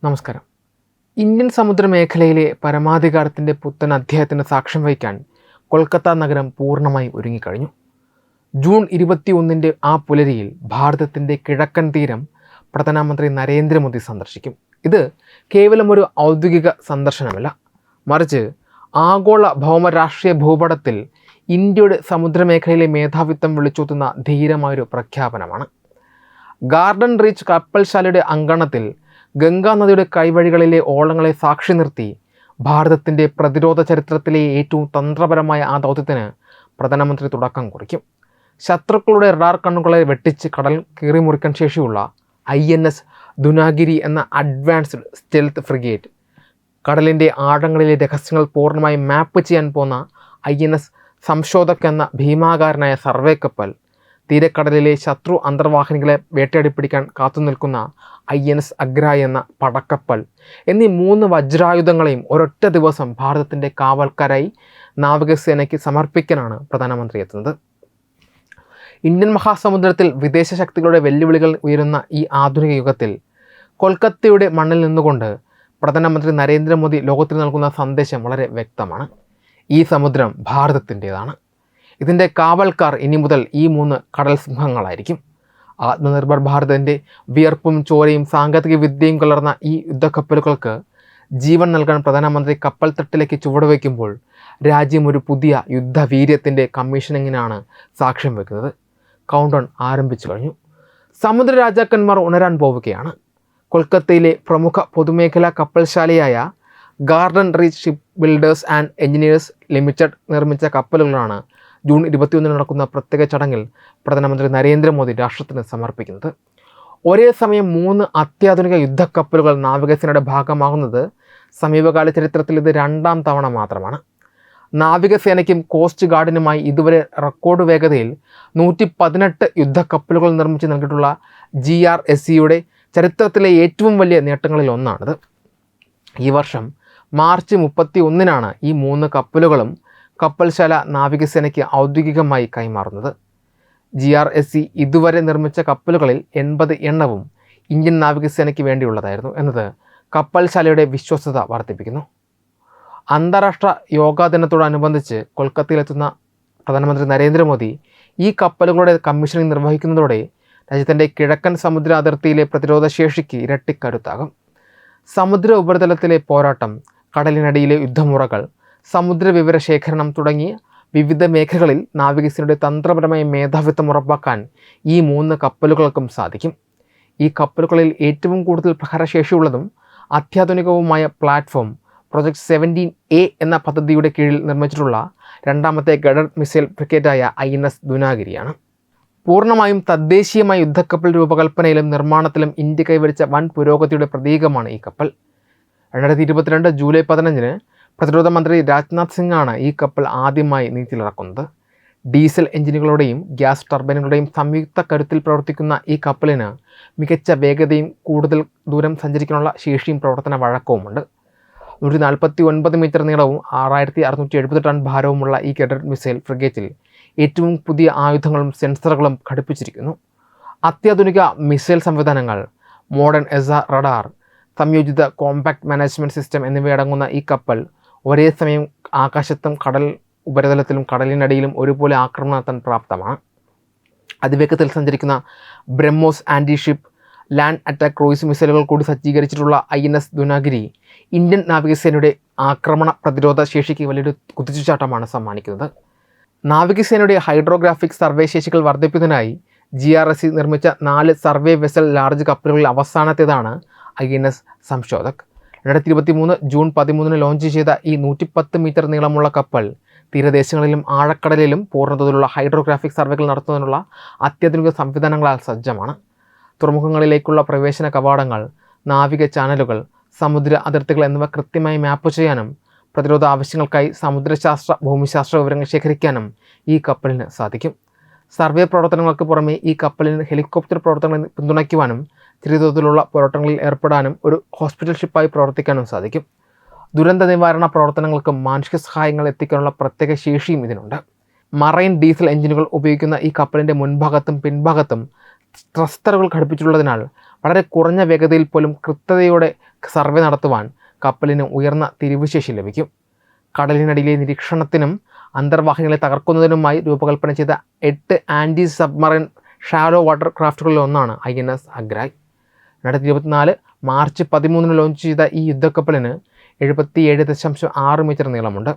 നമസ്കാരം. ഇന്ത്യൻ സമുദ്രമേഖലയിലെ പരമാധികാരത്തിൻ്റെ പുത്തൻ അധ്യായത്തിന് സാക്ഷ്യം വഹിക്കാൻ കൊൽക്കത്ത നഗരം പൂർണ്ണമായി ഒരുങ്ങിക്കഴിഞ്ഞു. ജൂൺ 21 ആ പുലരിയിൽ ഭാരതത്തിൻ്റെ കിഴക്കൻ തീരം പ്രധാനമന്ത്രി നരേന്ദ്രമോദി സന്ദർശിക്കും. ഇത് കേവലം ഒരു ഔദ്യോഗിക സന്ദർശനമല്ല, മറിച്ച് ആഗോള ഭൗമരാഷ്ട്രീയ ഭൂപടത്തിൽ ഇന്ത്യയുടെ സമുദ്രമേഖലയിലെ മേധാവിത്വം വിളിച്ചോതുന്ന ധീരമായൊരു പ്രഖ്യാപനമാണ്. ഗാർഡൻ റീച്ച് കപ്പൽശാലയുടെ അങ്കണത്തിൽ ഗംഗാ നദിയുടെ കൈവഴികളിലെ ഓളങ്ങളെ സാക്ഷി നിർത്തി ഭാരതത്തിൻ്റെ പ്രതിരോധ ചരിത്രത്തിലെ ഏറ്റവും തന്ത്രപരമായ ആ ദൗത്യത്തിന് പ്രധാനമന്ത്രി തുടക്കം കുറിക്കും. ശത്രുക്കളുടെ റഡാർ കണ്ണുകളെ വെട്ടിച്ച് കടൽ കീറിമുറിക്കാൻ ശേഷിയുള്ള INS ദുനാഗിരി എന്ന അഡ്വാൻസ്ഡ് സ്റ്റെൽത്ത് ഫ്രിഗേറ്റ്, കടലിൻ്റെ ആഴങ്ങളിലെ രഹസ്യങ്ങൾ പൂർണ്ണമായി മാപ്പ് ചെയ്യാൻ പോന്ന INS സംശോധക് എന്ന ഭീമാകാരനായ സർവേ കപ്പൽ, തീരക്കടലിലെ ശത്രു അന്തർവാഹിനികളെ വേട്ടയാടിപ്പിടിക്കാൻ കാത്തുനിൽക്കുന്ന INS അഗ്രായ് എന്ന പടക്കപ്പൽ എന്നീ 3 വജ്രായുധങ്ങളെയും ഒരൊറ്റ ദിവസം ഭാരതത്തിൻ്റെ കാവൽക്കാരായി നാവികസേനയ്ക്ക് സമർപ്പിക്കാനാണ് പ്രധാനമന്ത്രി എത്തുന്നത്. ഇന്ത്യൻ മഹാസമുദ്രത്തിൽ വിദേശ ശക്തികളുടെ വെല്ലുവിളികൾ ഉയരുന്ന ഈ ആധുനിക യുഗത്തിൽ കൊൽക്കത്തയുടെ മണ്ണിൽ നിന്നുകൊണ്ട് പ്രധാനമന്ത്രി നരേന്ദ്രമോദി ലോകത്തിന് നൽകുന്ന സന്ദേശം വളരെ വ്യക്തമാണ്. ഈ സമുദ്രം ഭാരതത്തിൻ്റേതാണ്. ഇതിൻ്റെ കാവൽക്കാർ ഇനി മുതൽ ഈ 3 കടൽ സിംഹങ്ങളായിരിക്കും. ആത്മനിർഭർ ഭാരതിൻ്റെ വിയർപ്പും ചോരയും സാങ്കേതിക വിദ്യയും കലർന്ന ഈ യുദ്ധക്കപ്പലുകൾക്ക് ജീവൻ നൽകാൻ പ്രധാനമന്ത്രി കപ്പൽ തട്ടിലേക്ക് ചുവടുവയ്ക്കുമ്പോൾ രാജ്യം ഒരു പുതിയ യുദ്ധവീര്യത്തിൻ്റെ കമ്മീഷനിങ്ങിനാണ് സാക്ഷ്യം വയ്ക്കുന്നത്. കൗണ്ട് ഡൗൺ ആരംഭിച്ചു കഴിഞ്ഞു. സമുദ്ര രാജാക്കന്മാർ ഉണരാൻ പോവുകയാണ്. കൊൽക്കത്തയിലെ പ്രമുഖ പൊതുമേഖലാ കപ്പൽശാലയായ Garden Reach Shipbuilders and Engineers Limited നിർമ്മിച്ച കപ്പലുകളാണ് ജൂൺ 21 നടക്കുന്ന പ്രത്യേക ചടങ്ങിൽ പ്രധാനമന്ത്രി നരേന്ദ്രമോദി രാഷ്ട്രത്തിന് സമർപ്പിക്കുന്നത്. ഒരേ സമയം 3 അത്യാധുനിക യുദ്ധക്കപ്പലുകൾ നാവികസേനയുടെ ഭാഗമാകുന്നത് സമീപകാല ചരിത്രത്തിൽ ഇത് 2ാം തവണ മാത്രമാണ്. നാവികസേനയ്ക്കും കോസ്റ്റ് ഗാർഡിനുമായി ഇതുവരെ റെക്കോർഡ് വേഗതയിൽ 118 യുദ്ധക്കപ്പലുകൾ നിർമ്മിച്ച് നൽകിയിട്ടുള്ള GRSCയുടെ ചരിത്രത്തിലെ ഏറ്റവും വലിയ നേട്ടങ്ങളിൽ ഒന്നാണിത്. ഈ വർഷം മാർച്ച് 31 ഈ 3 കപ്പലുകളും കപ്പൽശാല നാവികസേനയ്ക്ക് ഔദ്യോഗികമായി കൈമാറുന്നത്. GRSC ഇതുവരെ നിർമ്മിച്ച കപ്പലുകളിൽ 80 എണ്ണവും ഇന്ത്യൻ നാവികസേനയ്ക്ക് വേണ്ടിയുള്ളതായിരുന്നു എന്നത് കപ്പൽശാലയുടെ വിശ്വസ്തത വർദ്ധിപ്പിക്കുന്നു. അന്താരാഷ്ട്ര യോഗാ ദിനത്തോടനുബന്ധിച്ച് കൊൽക്കത്തയിലെത്തുന്ന പ്രധാനമന്ത്രി നരേന്ദ്രമോദി ഈ കപ്പലുകളുടെ കമ്മീഷനിങ് നിർവഹിക്കുന്നതോടെ രാജ്യത്തിൻ്റെ കിഴക്കൻ സമുദ്ര അതിർത്തിയിലെ പ്രതിരോധ ശേഷിക്ക് ഇരട്ടിക്കരുത്താകും. സമുദ്ര ഉപരിതലത്തിലെ പോരാട്ടം, കടലിനടിയിലെ യുദ്ധമുറകൾ, സമുദ്ര വിവര ശേഖരണം തുടങ്ങിയ വിവിധ മേഖലകളിൽ നാവികസേനയുടെ തന്ത്രപരമായ മേധാവിത്വം ഉറപ്പാക്കാൻ ഈ 3 കപ്പലുകൾക്കും സാധിക്കും. ഈ കപ്പലുകളിൽ ഏറ്റവും കൂടുതൽ പ്രഹരശേഷിയുള്ളതും അത്യാധുനികവുമായ പ്ലാറ്റ്ഫോം പ്രൊജക്ട് 17A എന്ന പദ്ധതിയുടെ കീഴിൽ നിർമ്മിച്ചിട്ടുള്ള 2ാമത്തെ ഗൈഡഡ് മിസൈൽ ഫ്രിഗേറ്റായ INS ദുനാഗിരിയാണ്. പൂർണ്ണമായും തദ്ദേശീയമായ യുദ്ധക്കപ്പൽ രൂപകൽപ്പനയിലും നിർമ്മാണത്തിലും ഇന്ത്യ കൈവരിച്ച വൻ പുരോഗതിയുടെ പ്രതീകമാണ് ഈ കപ്പൽ. 2022 ജൂലൈ 15 പ്രതിരോധ മന്ത്രി രാജ്നാഥ് സിംഗാണ് ഈ കപ്പൽ ആദ്യമായി നീറ്റിലിറക്കുന്നത്. ഡീസൽ എഞ്ചിനുകളുടെയും ഗ്യാസ് ടർബൈനുകളുടെയും സംയുക്ത കരുത്തിൽ പ്രവർത്തിക്കുന്ന ഈ കപ്പലിന് മികച്ച വേഗതയും കൂടുതൽ ദൂരം സഞ്ചരിക്കാനുള്ള ശേഷിയും പ്രവർത്തന വഴക്കവുമുണ്ട്. 149 മീറ്റർ നീളവും 6670 ടൺ ഭാരവുമുള്ള ഈ ഗൈഡഡ് മിസൈൽ ഫ്രിഗേറ്റിൽ ഏറ്റവും പുതിയ ആയുധങ്ങളും സെൻസറുകളും ഘടിപ്പിച്ചിരിക്കുന്നു. അത്യാധുനിക മിസൈൽ സംവിധാനങ്ങൾ, മോഡേൺ SR റഡാർ, സംയോജിത കോമ്പാക്ട് മാനേജ്മെൻറ്റ് സിസ്റ്റം എന്നിവയടങ്ങുന്ന ഈ കപ്പൽ ഒരേ സമയം ആകാശത്തും കടൽ ഉപരിതലത്തിലും കടലിനടിയിലും ഒരുപോലെ ആക്രമണം നടത്താൻ പ്രാപ്തമാണ്. അതിവേഗത്തിൽ സഞ്ചരിക്കുന്ന BrahMos anti ship land attack cruise മിസൈലുകൾ കൂടി സജ്ജീകരിച്ചിട്ടുള്ള INS ദുനാഗിരി ഇന്ത്യൻ നാവികസേനയുടെ ആക്രമണ പ്രതിരോധ ശേഷിക്ക് വലിയൊരു കുതിച്ചുചാട്ടമാണ് സമ്മാനിക്കുന്നത്. നാവികസേനയുടെ ഹൈഡ്രോഗ്രാഫിക് സർവേ ശേഷികൾ വർദ്ധിപ്പിക്കുന്നതിനായി GRSC നിർമ്മിച്ച 4 സർവേ വെസൽ ലാർജ് കപ്പലുകളിൽ അവസാനത്തേതാണ് INS സംശോധക്. 2023 ജൂൺ 13 ലോഞ്ച് ചെയ്ത ഈ 110 മീറ്റർ നീളമുള്ള കപ്പൽ തീരദേശങ്ങളിലും ആഴക്കടലിലും പൂർണ്ണതോതിലുള്ള ഹൈഡ്രോഗ്രാഫിക് സർവേകൾ നടത്തുന്നതിനുള്ള അത്യാധുനിക സംവിധാനങ്ങളാൽ സജ്ജമാണ്. തുറമുഖങ്ങളിലേക്കുള്ള പ്രവേശന കവാടങ്ങൾ, നാവിക ചാനലുകൾ, സമുദ്ര അതിർത്തികൾ എന്നിവ കൃത്യമായി മാപ്പ് ചെയ്യാനും പ്രതിരോധ ആവശ്യങ്ങൾക്കായി സമുദ്രശാസ്ത്ര ഭൂമിശാസ്ത്ര വിവരങ്ങൾ ശേഖരിക്കാനും ഈ കപ്പലിന് സാധിക്കും. സർവേ പ്രവർത്തനങ്ങൾക്ക് പുറമെ ഈ കപ്പലിന് ഹെലികോപ്റ്റർ പ്രവർത്തനങ്ങൾ പിന്തുണയ്ക്കുവാനും ചെറിയ തോതിലുള്ള പോരാട്ടങ്ങളിൽ ഏർപ്പെടാനും ഒരു ഹോസ്പിറ്റൽ ഷിപ്പായി പ്രവർത്തിക്കാനും സാധിക്കും. ദുരന്ത നിവാരണ പ്രവർത്തനങ്ങൾക്കും മാനുഷിക സഹായങ്ങൾ എത്തിക്കാനുള്ള പ്രത്യേക ശേഷിയും ഇതിനുണ്ട്. മറൈൻ ഡീസൽ എഞ്ചിനുകൾ ഉപയോഗിക്കുന്ന ഈ കപ്പലിൻ്റെ മുൻഭാഗത്തും പിൻഭാഗത്തും ത്രസ്റ്ററുകൾ ഘടിപ്പിച്ചിട്ടുള്ളതിനാൽ വളരെ കുറഞ്ഞ വേഗതയിൽ പോലും കൃത്യതയോടെ സർവേ നടത്തുവാൻ കപ്പലിന് ഉയർന്ന തിരിവുശേഷി ലഭിക്കും. കടലിനടിയിലെ നിരീക്ഷണത്തിനും അന്തർവാഹിനികളെ തകർക്കുന്നതിനുമായി രൂപകൽപ്പന ചെയ്ത 8 ആൻറ്റി സബ്മറൈൻ ഷാലോ വാട്ടർ ക്രാഫ്റ്റുകളിൽ ഒന്നാണ് INS അഗ്രായ്. 2024 മാർച്ച് 13 ലോഞ്ച് ചെയ്ത ഈ യുദ്ധക്കപ്പലിന് 77.6 മീറ്റർ നീളമുണ്ട്.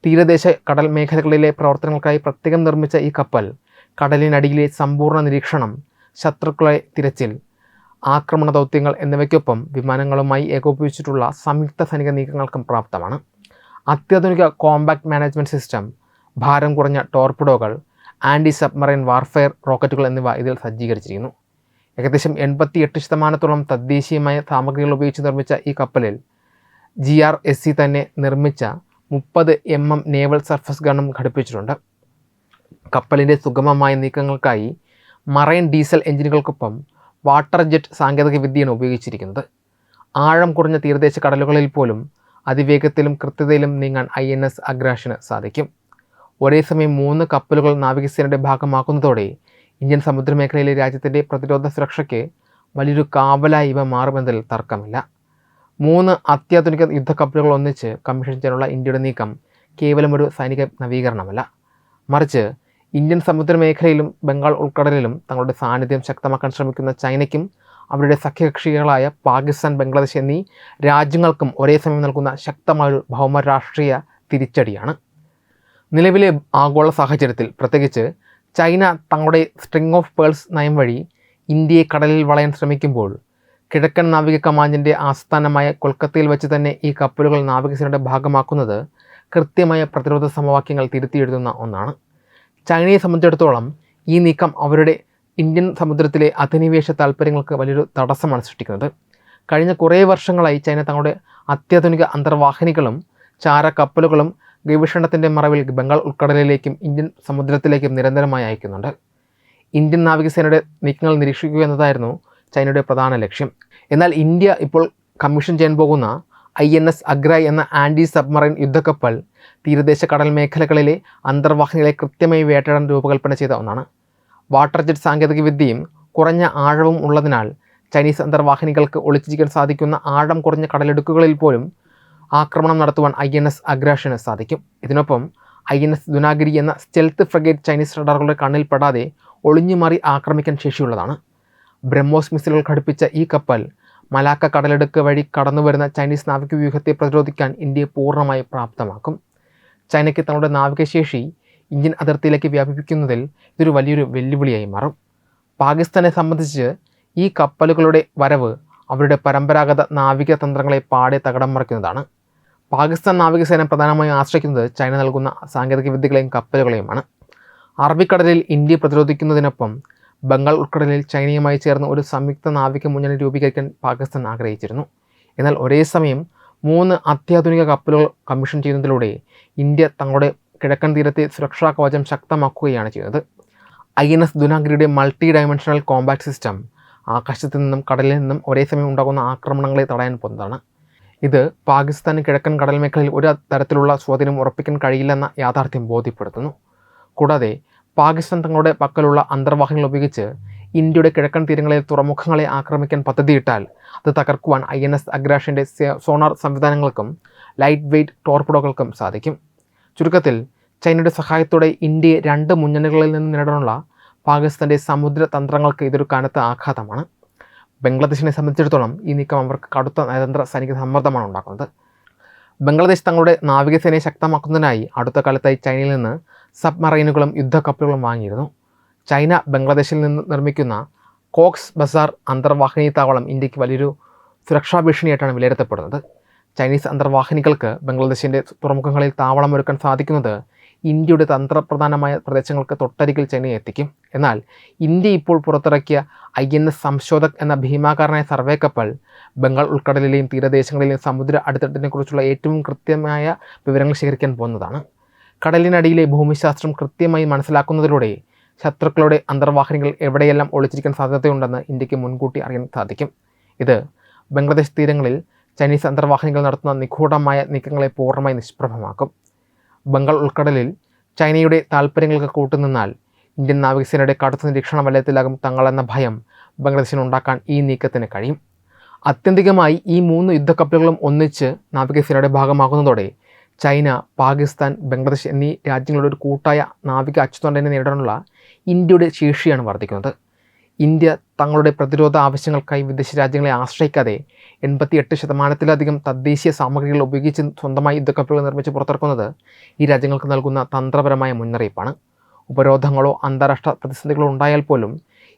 തീരദേശ കടൽ മേഖലകളിലെ പ്രവർത്തനങ്ങൾക്കായി പ്രത്യേകം നിർമ്മിച്ച ഈ കപ്പൽ കടലിനടിയിലെ സമ്പൂർണ്ണ നിരീക്ഷണം, ശത്രുക്കളെ തിരച്ചിൽ, ആക്രമണ ദൗത്യങ്ങൾ എന്നിവയ്ക്കൊപ്പം വിമാനങ്ങളുമായി ഏകോപിപ്പിച്ചിട്ടുള്ള സംയുക്ത സൈനിക നീക്കങ്ങൾക്കും പ്രാപ്തമാണ്. അത്യാധുനിക കോമ്പാക്ട് മാനേജ്മെൻറ്റ് സിസ്റ്റം, ഭാരം കുറഞ്ഞ ടോർപിഡോകൾ, ആൻറ്റി സബ്മറൈൻ വാർഫെയർ റോക്കറ്റുകൾ എന്നിവ ഇതിൽ സജ്ജീകരിച്ചിരിക്കുന്നു. ഏകദേശം 88% തദ്ദേശീയമായ സാമഗ്രികൾ ഉപയോഗിച്ച് നിർമ്മിച്ച ഈ കപ്പലിൽ GRSC തന്നെ നിർമ്മിച്ച 30 mm നേവൽ സർഫസ് ഗണ്ണും ഘടിപ്പിച്ചിട്ടുണ്ട്. കപ്പലിൻ്റെ സുഗമമായ നീക്കങ്ങൾക്കായി മറൈൻ ഡീസൽ എഞ്ചിനുകൾക്കൊപ്പം വാട്ടർ ജെറ്റ് സാങ്കേതിക വിദ്യയാണ് ഉപയോഗിച്ചിരിക്കുന്നത്. ആഴം കുറഞ്ഞ തീരദേശ കടലുകളിൽ പോലും അതിവേഗത്തിലും കൃത്യതയിലും നീങ്ങാൻ INS അഗ്രാഷിന് സാധിക്കും. ഒരേ സമയം 3 കപ്പലുകൾ നാവികസേനയുടെ ഭാഗമാക്കുന്നതോടെ ഇന്ത്യൻ സമുദ്രമേഖലയിലെ രാജ്യത്തിൻ്റെ പ്രതിരോധ സുരക്ഷയ്ക്ക് വലിയൊരു കാവലായി ഇവ മാറുമെന്നതിൽ തർക്കമില്ല. 3 അത്യാധുനിക യുദ്ധക്കപ്പലുകൾ ഒന്നിച്ച് കമ്മീഷൻ ചെയ്യാനുള്ള ഇന്ത്യയുടെ നീക്കം കേവലം ഒരു സൈനിക നവീകരണമല്ല, മറിച്ച് ഇന്ത്യൻ സമുദ്രമേഖലയിലും ബംഗാൾ ഉൾക്കടലിലും തങ്ങളുടെ സാന്നിധ്യം ശക്തമാക്കാൻ ശ്രമിക്കുന്ന ചൈനയ്ക്കും അവരുടെ സഖ്യകക്ഷികളായ പാകിസ്ഥാൻ, ബംഗ്ലാദേശ് എന്നീ രാജ്യങ്ങൾക്കും ഒരേ സമയം നൽകുന്ന ശക്തമായൊരു ഭൗമരാഷ്ട്രീയ തിരിച്ചടിയാണ്. നിലവിലെ ആഗോള സാഹചര്യത്തിൽ പ്രത്യേകിച്ച് ചൈന തങ്ങളുടെ സ്ട്രിംഗ് ഓഫ് പേൾസ് നയം വഴി ഇന്ത്യയെ കടലിൽ വളയാൻ ശ്രമിക്കുമ്പോൾ കിഴക്കൻ നാവിക കമാൻഡിൻ്റെ ആസ്ഥാനമായ കൊൽക്കത്തയിൽ വെച്ച് തന്നെ ഈ കപ്പലുകൾ നാവികസേനയുടെ ഭാഗമാക്കുന്നത് കൃത്യമായ പ്രതിരോധ സമവാക്യങ്ങൾ തിരുത്തിയെഴുതുന്ന ഒന്നാണ്. ചൈനയെ സംബന്ധിച്ചിടത്തോളം ഈ നീക്കം അവരുടെ ഇന്ത്യൻ സമുദ്രത്തിലെ അധിനിവേശ താൽപ്പര്യങ്ങൾക്ക് വലിയൊരു തടസ്സമാണ് സൃഷ്ടിക്കുന്നത്. കഴിഞ്ഞ കുറേ വർഷങ്ങളായി ചൈന തങ്ങളുടെ അത്യാധുനിക അന്തർവാഹിനികളും ചാരക്കപ്പലുകളും ഗവേഷണത്തിൻ്റെ മറവിൽ ബംഗാൾ ഉൾക്കടലിലേക്കും ഇന്ത്യൻ സമുദ്രത്തിലേക്കും നിരന്തരമായി അയക്കുന്നുണ്ട്. ഇന്ത്യൻ നാവികസേനയുടെ നീക്കങ്ങൾ നിരീക്ഷിക്കുക എന്നതായിരുന്നു ചൈനയുടെ പ്രധാന ലക്ഷ്യം. എന്നാൽ ഇന്ത്യ ഇപ്പോൾ കമ്മീഷൻ ചെയ്യാൻ പോകുന്ന INS അഗ്രായ് എന്ന ആൻറ്റി സബ്മറൈൻ യുദ്ധക്കപ്പൽ തീരദേശ കടൽ മേഖലകളിലെ അന്തർവാഹിനികളെ കൃത്യമായി വേട്ടയാടാൻ രൂപകൽപ്പന ചെയ്ത ഒന്നാണ്. വാട്ടർ ജെറ്റ് സാങ്കേതിക വിദ്യയും കുറഞ്ഞ ആഴവും ഉള്ളതിനാൽ ചൈനീസ് അന്തർവാഹിനികൾക്ക് ഒളിച്ചിരിക്കാൻ സാധിക്കുന്ന ആഴം കുറഞ്ഞ കടലിടുക്കുകളിൽ പോലും ആക്രമണം നടത്തുവാൻ INS അഗ്രാഷിന് സാധിക്കും. ഇതിനൊപ്പം INS ദുനാഗിരി എന്ന സ്റ്റെൽത്ത് ഫ്രിഗേറ്റ് ചൈനീസ് റഡാറുകളുടെ കണ്ണിൽപ്പെടാതെ ഒളിഞ്ഞുമാറി ആക്രമിക്കാൻ ശേഷിയുള്ളതാണ്. ബ്രഹ്മോസ് മിസൈലുകൾ ഘടിപ്പിച്ച ഈ കപ്പൽ മലാക്ക കടലിടുക്ക് വഴി കടന്നുവരുന്ന ചൈനീസ് നാവിക വ്യൂഹത്തെ പ്രതിരോധിക്കാൻ ഇന്ത്യയെ പൂർണ്ണമായി പ്രാപ്തമാക്കും. ചൈനയ്ക്ക് തങ്ങളുടെ നാവികശേഷി ഇന്ത്യൻ അതിർത്തിയിലേക്ക് വ്യാപിപ്പിക്കുന്നതിൽ ഇതൊരു വലിയൊരു വെല്ലുവിളിയായി മാറും. പാകിസ്ഥാനെ സംബന്ധിച്ച് ഈ കപ്പലുകളുടെ വരവ് അവരുടെ പരമ്പരാഗത നാവിക തന്ത്രങ്ങളെ പാടെ തകിടം മറിക്കുന്നതാണ്. പാകിസ്ഥാൻ നാവികസേന പ്രധാനമായും ആശ്രയിക്കുന്നത് ചൈന നൽകുന്ന സാങ്കേതിക വിദ്യകളെയും കപ്പലുകളെയുമാണ്. അറബിക്കടലിൽ ഇന്ത്യയെ പ്രതിരോധിക്കുന്നതിനൊപ്പം ബംഗാൾ ഉൾക്കടലിൽ ചൈനയുമായി ചേർന്ന് ഒരു സംയുക്ത നാവിക മുന്നണി രൂപീകരിക്കാൻ പാകിസ്ഥാൻ ആഗ്രഹിച്ചിരുന്നു. എന്നാൽ ഒരേ സമയം 3 അത്യാധുനിക കപ്പലുകൾ കമ്മീഷൻ ചെയ്യുന്നതിലൂടെ ഇന്ത്യ തങ്ങളുടെ കിഴക്കൻ തീരത്തെ സുരക്ഷാ കവചം ശക്തമാക്കുകയാണ് ചെയ്യുന്നത്. INS ദുനാഗിരിയുടെ മൾട്ടി ഡയമെൻഷണൽ കോമ്പാക്ട് സിസ്റ്റം ആകാശത്തു നിന്നും കടലിൽ നിന്നും ഒരേ സമയം ഉണ്ടാകുന്ന ആക്രമണങ്ങളെ തടയാൻ പോകുന്നതാണ്. ഇത് പാകിസ്ഥാന് കിഴക്കൻ കടൽ മേഖലയിൽ ഒരു തരത്തിലുള്ള സ്വാധീനം ഉറപ്പിക്കാൻ കഴിയില്ലെന്ന യാഥാർത്ഥ്യം ബോധ്യപ്പെടുത്തുന്നു. കൂടാതെ പാകിസ്ഥാൻ തങ്ങളുടെ പക്കലുള്ള അന്തർവാഹിനികൾ ഉപയോഗിച്ച് ഇന്ത്യയുടെ കിഴക്കൻ തീരങ്ങളിലെ തുറമുഖങ്ങളെ ആക്രമിക്കാൻ പദ്ധതിയിട്ടാൽ അത് തകർക്കുവാൻ INS അഗ്രാഷിൻ്റെ സോണാർ സംവിധാനങ്ങൾക്കും ലൈറ്റ് വെയ്റ്റ് ടോർപിഡോകൾക്കും സാധിക്കും. ചുരുക്കത്തിൽ ചൈനയുടെ സഹായത്തോടെ ഇന്ത്യയെ 2 മുന്നണികളിൽ നിന്ന് നേടാനുള്ള പാകിസ്ഥാൻ്റെ സമുദ്ര തന്ത്രങ്ങൾക്ക് ഇതൊരു കനത്ത ആഘാതമാണ്. ബംഗ്ലാദേശിനെ സംബന്ധിച്ചിടത്തോളം ഈ നീക്കം അവർക്ക് കടുത്ത നയതന്ത്ര സൈനിക സമ്മർദ്ദമാണ് ഉണ്ടാക്കുന്നത്. ബംഗ്ലാദേശ് തങ്ങളുടെ നാവികസേനയെ ശക്തമാക്കുന്നതിനായി അടുത്ത കാലത്തായി ചൈനയിൽ നിന്ന് സബ്മറൈനുകളും യുദ്ധക്കപ്പലുകളും വാങ്ങിയിരുന്നു. ചൈന ബംഗ്ലാദേശിൽ നിന്ന് നിർമ്മിക്കുന്ന കോക്സ് ബസാർ അന്തർവാഹിനി താവളം ഇന്ത്യക്ക് വലിയൊരു സുരക്ഷാ ഭീഷണിയായിട്ടാണ് വിലയിരുത്തപ്പെടുന്നത്. ചൈനീസ് അന്തർവാഹിനികൾക്ക് ബംഗ്ലാദേശിൻ്റെ തുറമുഖങ്ങളിൽ താവളമൊരുക്കാൻ സാധിക്കുന്നത് ഇന്ത്യയുടെ തന്ത്രപ്രധാനമായ പ്രദേശങ്ങൾക്ക് തൊട്ടരികിൽ ചൈനയെ എത്തിക്കും. എന്നാൽ ഇന്ത്യ ഇപ്പോൾ പുറത്തിറക്കിയ INS സംശോധക് എന്ന ഭീമാകാരനായ സർവേ കപ്പൽ ബംഗാൾ ഉൾക്കടലിലെയും തീരദേശങ്ങളിലെയും സമുദ്ര അടിത്തട്ടിനെക്കുറിച്ചുള്ള ഏറ്റവും കൃത്യമായ വിവരങ്ങൾ ശേഖരിക്കാൻ പോകുന്നതാണ്. കടലിനടിയിലെ ഭൂമിശാസ്ത്രം കൃത്യമായി മനസ്സിലാക്കുന്നതിലൂടെ ശത്രുക്കളുടെ അന്തർവാഹിനികൾ എവിടെയെല്ലാം ഒളിച്ചിരിക്കാൻ സാധ്യതയുണ്ടെന്ന് ഇന്ത്യക്ക് മുൻകൂട്ടി അറിയാൻ സാധിക്കും. ഇത് ബംഗ്ലാദേശ് തീരങ്ങളിൽ ചൈനീസ് അന്തർവാഹിനികൾ നടത്തുന്ന നിഗൂഢമായ നീക്കങ്ങളെ പൂർണ്ണമായി നിഷ്പ്രഭമാക്കും. ബംഗാൾ ഉൾക്കടലിൽ ചൈനയുടെ താൽപ്പര്യങ്ങൾക്ക് കൂട്ടുനിന്നാൽ ഇന്ത്യൻ നാവികസേനയുടെ കടുത്ത നിരീക്ഷണ വലയത്തിലാകും തങ്ങളെന്ന ഭയം ബംഗ്ലാദേശിനുണ്ടാക്കാൻ ഈ നീക്കത്തിന് കഴിയും. ആത്യന്തികമായി ഈ 3 യുദ്ധക്കപ്പലുകളും ഒന്നിച്ച് നാവികസേനയുടെ ഭാഗമാകുന്നതോടെ ചൈന, പാകിസ്ഥാൻ, ബംഗ്ലാദേശ് എന്നീ രാജ്യങ്ങളുടെ ഒരു കൂട്ടായ നാവിക അച്ചുതണ്ടിനെ നേരിടാനുള്ള ഇന്ത്യയുടെ ശേഷിയാണ് വർദ്ധിക്കുന്നത്. ഇന്ത്യ തങ്ങളുടെ പ്രതിരോധ ആവശ്യങ്ങൾക്കായി വിദേശ രാജ്യങ്ങളെ ആശ്രയിക്കാതെ 88% തദ്ദേശീയ സാമഗ്രികൾ ഉപയോഗിച്ച് സ്വന്തമായി യുദ്ധക്കപ്പലുകൾ നിർമ്മിച്ച് പുറത്തിറക്കുന്നത് ഈ രാജ്യങ്ങൾക്ക് നൽകുന്ന തന്ത്രപരമായ മുന്നറിയിപ്പാണ്. ഉപരോധങ്ങളോ അന്താരാഷ്ട്ര പ്രതിസന്ധികളോ ഉണ്ടായാൽ പോലും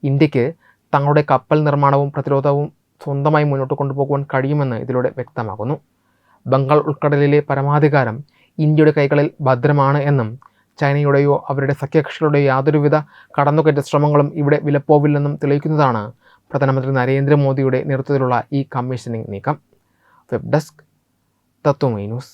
ഇന്ത്യക്ക് തങ്ങളുടെ കപ്പൽ നിർമ്മാണവും പ്രതിരോധവും സ്വന്തമായി മുന്നോട്ട് കൊണ്ടുപോകുവാൻ കഴിയുമെന്ന് ഇതിലൂടെ വ്യക്തമാകുന്നു. ബംഗാൾ ഉൾക്കടലിലെ പരമാധികാരം ഇന്ത്യയുടെ കൈകളിൽ ഭദ്രമാണ് എന്നും ചൈനയുടെയോ അവരുടെ സഖ്യകക്ഷികളുടെയോ യാതൊരുവിധ കടന്നുകയറ്റ ശ്രമങ്ങളും ഇവിടെ വിലപ്പോവില്ലെന്നും തെളിയിക്കുന്നതാണ് പ്രധാനമന്ത്രി നരേന്ദ്രമോദിയുടെ നേതൃത്വത്തിലുള്ള ഈ കമ്മീഷനിങ് നീക്കം. വെബ് ഡെസ്ക് തത്വമൈ ന്യൂസ്.